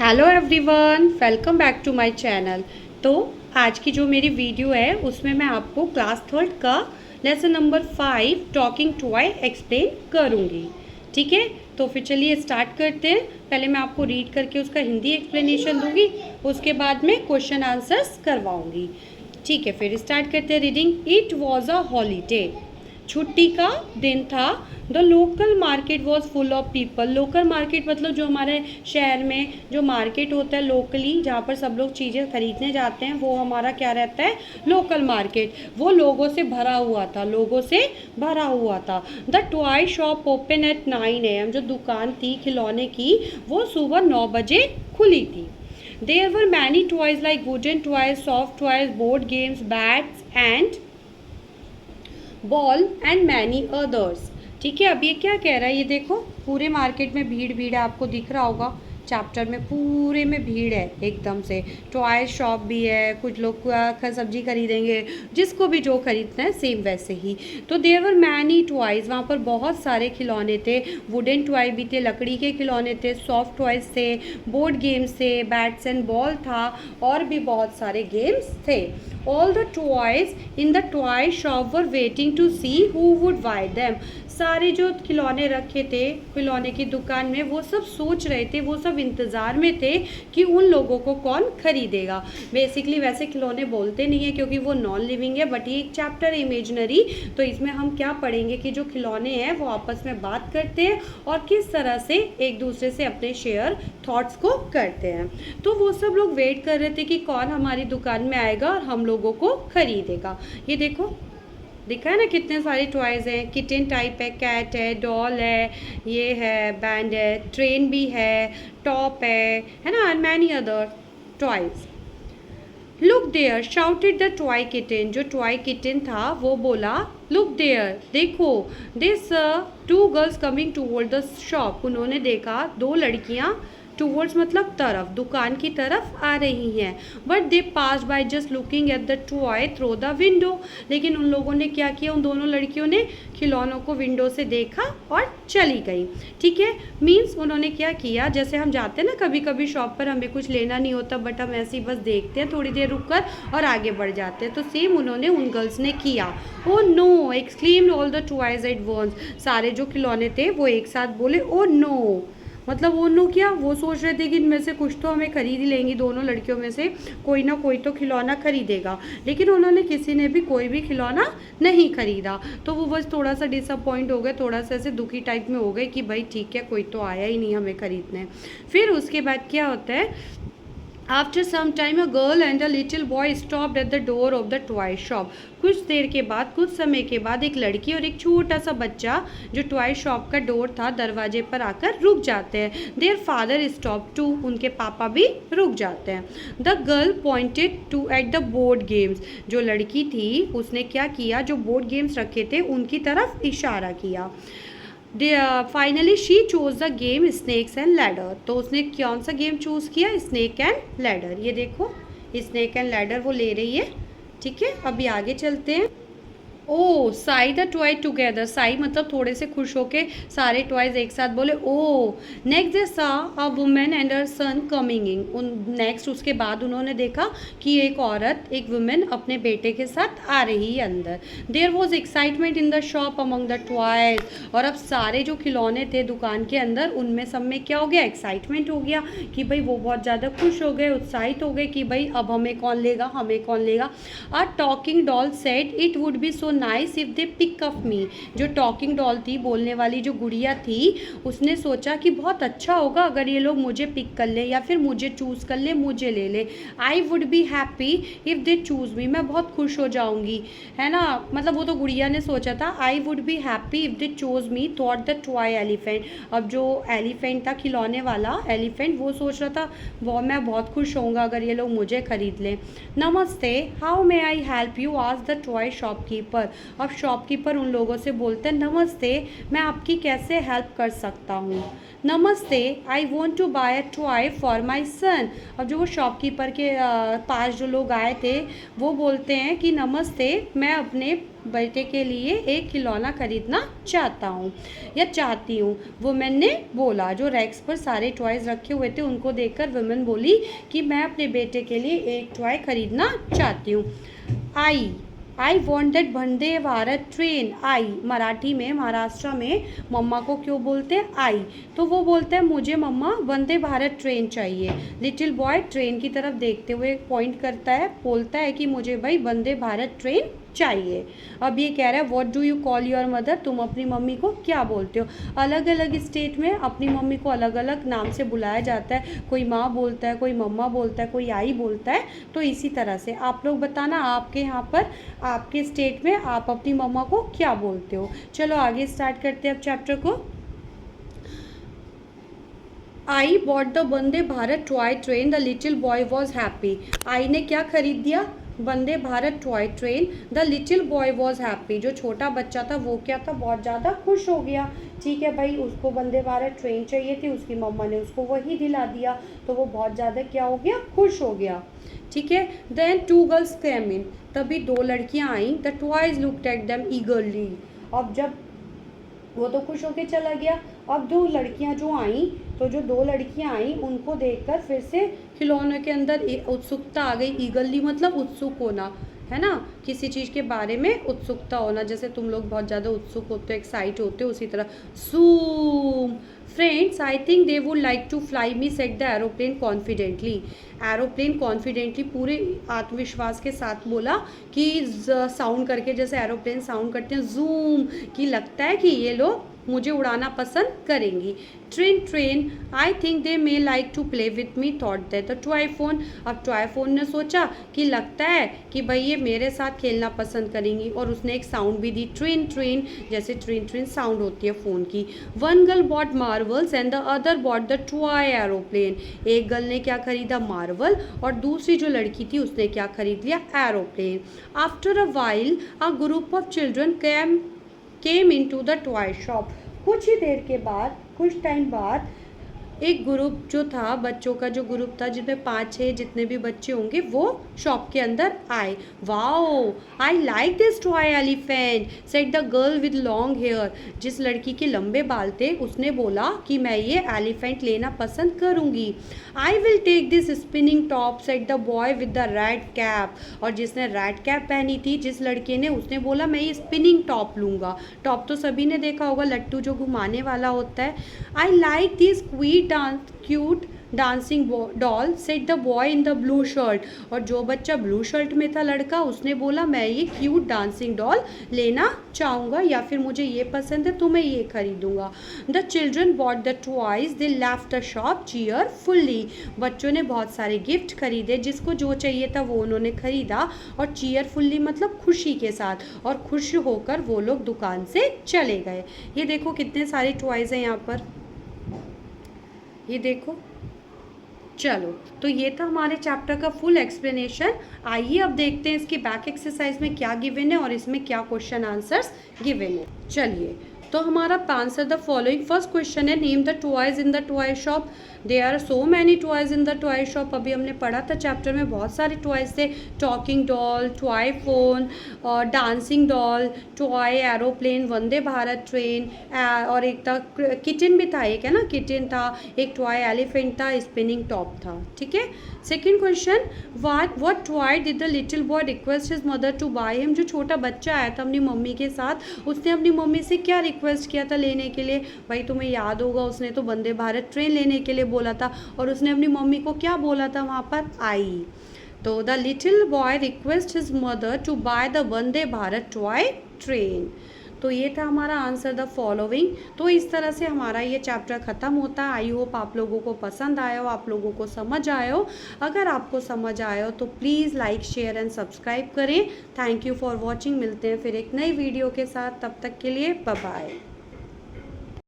Hello everyone, welcome back to my channel. तो आज की जो मेरी वीडियो है उसमें मैं आपको क्लास थर्ड का lesson number 5 talking toy explain करूँगी। ठीक है, तो फिर चलिए स्टार्ट करते हैं। पहले मैं आपको रीड करके उसका हिंदी एक्सप्लेनेशन दूंगी, उसके बाद में क्वेश्चन आंसर्स करवाऊंगी। ठीक है, फिर स्टार्ट करते हैं reading. It was a holiday, छुट्टी का दिन था। The local market was full of people. Local market मतलब जो हमारे शहर में जो मार्केट होता है लोकली, जहाँ पर सब लोग चीज़ें खरीदने जाते हैं, वो हमारा क्या रहता है, लोकल मार्केट। वो लोगों से भरा हुआ था, लोगों से भरा हुआ था। The toy shop open at 9 AM, जो दुकान थी खिलौने की वो सुबह 9 बजे खुली थी। There were many toys like wooden toys, soft toys, board games, bats and ball and many others. ठीक है, अब ये क्या कह रहा है, ये देखो पूरे मार्केट में भीड़ भीड़ है, आपको दिख रहा होगा चैप्टर में पूरे में भीड़ है एकदम से। टॉय शॉप भी है, कुछ लोग सब्जी खरीदेंगे, जिसको भी जो खरीदना है सेम वैसे ही। तो देयर वर मैनी टॉयज, वहाँ पर बहुत सारे खिलौने थे। वुडन टॉय भी थे, लकड़ी के खिलौने थे, सॉफ्ट टॉयज थे, बोर्ड गेम्स थे, बैट्स एंड बॉल था, और भी बहुत सारे गेम्स थे। All the toys in the toy shop were waiting to see who would buy them. सारे जो खिलौने रखे थे खिलौने की दुकान में, वो सब सोच रहे थे, वो सब इंतज़ार में थे कि उन लोगों को कौन खरीदेगा। बेसिकली वैसे खिलौने बोलते नहीं है क्योंकि वो नॉन लिविंग है, बट ये एक चैप्टर है इमेजिनरी। तो इसमें हम क्या पढ़ेंगे कि जो खिलौने हैं वो आपस में बात करते हैं और किस तरह से एक दूसरे से अपने शेयर थॉट्स को करते हैं। तो वो सब लोग वेट कर रहे थे कि कौन हमारी दुकान में आएगा और हम लोगों को खरीदेगा। ये देखो दिखा है ना, कितने सारे टॉयज़ हैं। किटन टाइप है, कैट है, डॉल है, ये है, बैंड है, ट्रेन भी है, टॉप है ना, and many other toys. Look there shouted the toy kitten, जो टॉय किटन था वो बोला लुक देयर, देखो। This 2 girls coming toward the shop, उन्होंने देखा 2 लड़कियां टूवर्ड्स मतलब तरफ, दुकान की तरफ आ रही हैं। But they pass by just looking at the toy through the window, लेकिन उन लोगों ने क्या किया, उन दोनों लड़कियों ने खिलौनों को विंडो से देखा और चली गई। ठीक है, मीन्स उन्होंने क्या किया, जैसे हम जाते हैं ना कभी कभी शॉप पर, हमें कुछ लेना नहीं होता बट हम ऐसे ही बस देखते हैं थोड़ी देर रुक कर और आगे बढ़ जाते हैं, तो सेम उन्होंने उन गर्ल्स ने किया। Oh no exclaimed all the toys at once, सारे जो खिलौने थे वो एक साथ बोले ओ नो। मतलब वो नो क्या, वो सोच रहे थे कि इनमें से कुछ तो हमें खरीद ही लेंगी, दोनों लड़कियों में से कोई ना कोई तो खिलौना खरीदेगा, लेकिन उन्होंने किसी ने भी कोई भी खिलौना नहीं खरीदा। तो वो बस थोड़ा सा डिसअपॉइंट हो गए, थोड़ा सा ऐसे दुखी टाइप में हो गए कि भाई ठीक है, कोई तो आया ही नहीं हमें खरीदने। फिर उसके बाद क्या होता है, after some time a girl and a little boy stopped at the door of the toy shop, कुछ देर के बाद, कुछ समय के बाद एक लड़की और एक छोटा सा बच्चा जो टॉय शॉप का डोर था दरवाजे पर आकर रुक जाते हैं। देयर फादर स्टॉप टू, उनके पापा भी रुक जाते हैं। The girl pointed to at the board games, जो लड़की थी उसने क्या किया, जो बोर्ड गेम्स रखे थे उनकी तरफ इशारा किया। Finally she choose the game snakes and ladder, तो उसने कौन सा गेम चूज़ किया, स्नेक एंड लैडर। ये देखो स्नेक एंड लैडर वो ले रही है। ठीक है, अभी आगे चलते हैं। Oh sigh the toy together, sigh मतलब थोड़े से खुश होके सारे टॉयज एक साथ बोले ओ। Next they saw a woman and her son coming in, उन नेक्स्ट उसके बाद उन्होंने देखा कि एक औरत, एक वुमेन अपने बेटे के साथ आ रही है अंदर। There was excitement in the shop among the toys, और अब सारे जो खिलौने थे दुकान के अंदर उनमें सब में क्या हो गया, एक्साइटमेंट हो गया कि भाई वो बहुत ज़्यादा खुश हो गए, उत्साहित हो गए कि भाई अब हमें कौन लेगा, हमें कौन लेगा। A talking doll said it would be so nice if they pick up me, जो टॉकिंग डॉल थी, बोलने वाली जो गुड़िया थी, उसने सोचा कि बहुत अच्छा होगा अगर ये लोग मुझे पिक कर ले या फिर मुझे चूज़ कर ले, मुझे ले ले। I would be happy if they choose me, मैं बहुत खुश हो जाऊंगी, है ना। मतलब वो तो गुड़िया ने सोचा था, आई would be happy if they choose me thought the toy elephant. अब जो एलिफेंट था खिलौने वाला एलिफेंट, वो सोच रहा था वो मैं बहुत खुश होऊंगा अगर ये लोग मुझे खरीद लें। नमस्ते, how may I help you, asked the toy shopkeeper, shopkeeper. अब शॉपकीपर उन लोगों से बोलते हैं नमस्ते, मैं आपकी कैसे हेल्प कर सकता हूँ। नमस्ते, I want to buy a toy for my son. अब जो वो शॉपकीपर के पास जो लोग आए थे वो बोलते हैं कि नमस्ते, मैं अपने बेटे के लिए एक खिलौना खरीदना चाहता हूँ या चाहती हूँ। वुमेन ने बोला, जो रैक्स पर सारे टॉयज रखे हुए थे उनको देखकर वुमेन बोली कि मैं अपने बेटे के लिए एक टॉय खरीदना चाहती हूँ। I want that Vande Bharat train. आई मराठी में, महाराष्ट्र में मम्मा को क्यों बोलते हैं आई, तो वो बोलते हैं मुझे मम्मा वंदे भारत ट्रेन चाहिए। लिटिल बॉय ट्रेन की तरफ देखते हुए पॉइंट करता है, बोलता है कि मुझे भाई वंदे भारत ट्रेन चाहिए। अब ये कह रहा है what do you call your mother, तुम अपनी मम्मी को क्या बोलते हो। अलग अलग स्टेट में अपनी मम्मी को अलग अलग नाम से बुलाया जाता है, कोई माँ बोलता है, कोई मम्मा बोलता है, कोई आई बोलता है। तो इसी तरह से आप लोग बताना आपके यहाँ पर, आपके स्टेट में आप अपनी मम्मा को क्या बोलते हो। चलो आगे स्टार्ट करते हैं अब चैप्टर को। I bought the Vande Bharat toy train, the little boy was happy. आई ने क्या खरीद दिया, Vande Bharat toy train. The little boy was happy, जो छोटा बच्चा था वो क्या था, बहुत ज़्यादा खुश हो गया। ठीक है भाई, उसको वंदे भारत ट्रेन चाहिए थी, उसकी मम्मा ने उसको वही दिला दिया, तो वो बहुत ज़्यादा क्या हो गया, खुश हो गया। ठीक है। Then two girls came in, तभी दो लड़कियां आई। The toys looked at them eagerly. अब जब वो तो खुश होके चला गया, अब दो लड़कियां जो आई, तो जो दो लड़कियां आई उनको देखकर फिर से खिलौनों के अंदर उत्सुकता आ गई। ईगरली मतलब उत्सुक होना, है ना, किसी चीज़ के बारे में उत्सुकता होना, जैसे तुम लोग बहुत ज़्यादा उत्सुक होते हो, एक्साइट होते हो, उसी तरह zoom. Friends, I think they would like to fly me, said the aeroplane confidently. Aeroplane confidently पूरे आत्मविश्वास के साथ बोला कि साउंड करके, जैसे एरोप्लेन साउंड करते हैं जूम, कि लगता है कि ये लोग मुझे उड़ाना पसंद करेंगी। Train, I think they may like to play with me, thought that the toy phone. अब टॉय फोन ने सोचा कि लगता है कि भाई ये मेरे साथ खेलना पसंद करेंगी, और उसने एक साउंड भी दी, ट्रेन, जैसे ट्रेन साउंड होती है फ़ोन की। One girl bought marbles and the other bought the toy aeroplane. एक गर्ल ने क्या खरीदा, मार्वल, और दूसरी जो लड़की थी उसने क्या खरीद लिया, aeroplane. After a while a group of children came into the toy shop. कुछ ही देर के बाद, कुछ टाइम बाद एक ग्रुप जो था, बच्चों का जो ग्रुप था, जिसमें 5-6 जितने भी बच्चे होंगे वो शॉप के अंदर आए। Wow, I like this toy elephant, said the girl with long hair. जिस लड़की के लंबे बाल थे उसने बोला कि मैं ये एलिफेंट लेना पसंद करूँगी। I will take this spinning top, said the boy with the red cap. और जिसने रेड कैप पहनी थी, जिस लड़के ने, उसने बोला मैं ये स्पिनिंग टॉप लूँगा। टॉप तो सभी ने देखा होगा, लट्टू जो घुमाने वाला होता है। आई like this cute dancing doll, said the boy in the blue shirt. और जो बच्चा ब्लू शर्ट में था, लड़का, उसने बोला मैं ये क्यूट डांसिंग डॉल लेना चाहूँगा, या फिर मुझे ये पसंद है तो मैं ये खरीदूँगा। The children bought the toys, they left the shop cheerfully. बच्चों ने बहुत सारे गिफ्ट खरीदे, जिसको जो चाहिए था वो उन्होंने खरीदा, और चीयरफुल्ली मतलब खुशी के साथ, और खुश होकर वो लोग दुकान से चले गए। ये देखो कितने सारे टॉयज हैं यहाँ पर, ये देखो। चलो, तो ये था हमारे चैप्टर का फुल एक्सप्लेनेशन। आइए अब देखते हैं इसकी बैक एक्सरसाइज में क्या गिवन है और इसमें क्या क्वेश्चन आंसर्स गिवन है। चलिए, तो हमारा answer the following. First question है, name the toys in the toy shop. There are so many toys in the toy shop. अभी हमने पढ़ा था चैप्टर में, बहुत सारे टॉयज थे, talking doll, toy phone, dancing doll, toy aeroplane, Vande Bharat train, और एक था किचन भी था, एक है ना किचन था, एक टॉय एलिफेंट था, स्पिनिंग टॉप था। ठीक है। Second question, what toy did the little boy request his mother to buy him. जो छोटा बच्चा आया था अपनी मम्मी के साथ, उसने अपनी मम्मी से क्या रिक्वेस्ट किया था लेने के लिए। भाई तुम्हें याद होगा, उसने तो वंदे भारत ट्रेन लेने के लिए बोला था, और उसने अपनी मम्मी को क्या बोला था वहाँ पर, आई। तो the little boy request his mother to buy the Vande Bharat toy train. तो ये था हमारा आंसर द फॉलोइंग। तो इस तरह से हमारा ये चैप्टर ख़त्म होता है। आई होप आप लोगों को पसंद आया हो, आप लोगों को समझ आया हो। अगर आपको समझ आया हो तो please like, share and subscribe करें। Thank you for watching. मिलते हैं फिर एक नई वीडियो के साथ, तब तक के लिए बाय बाय।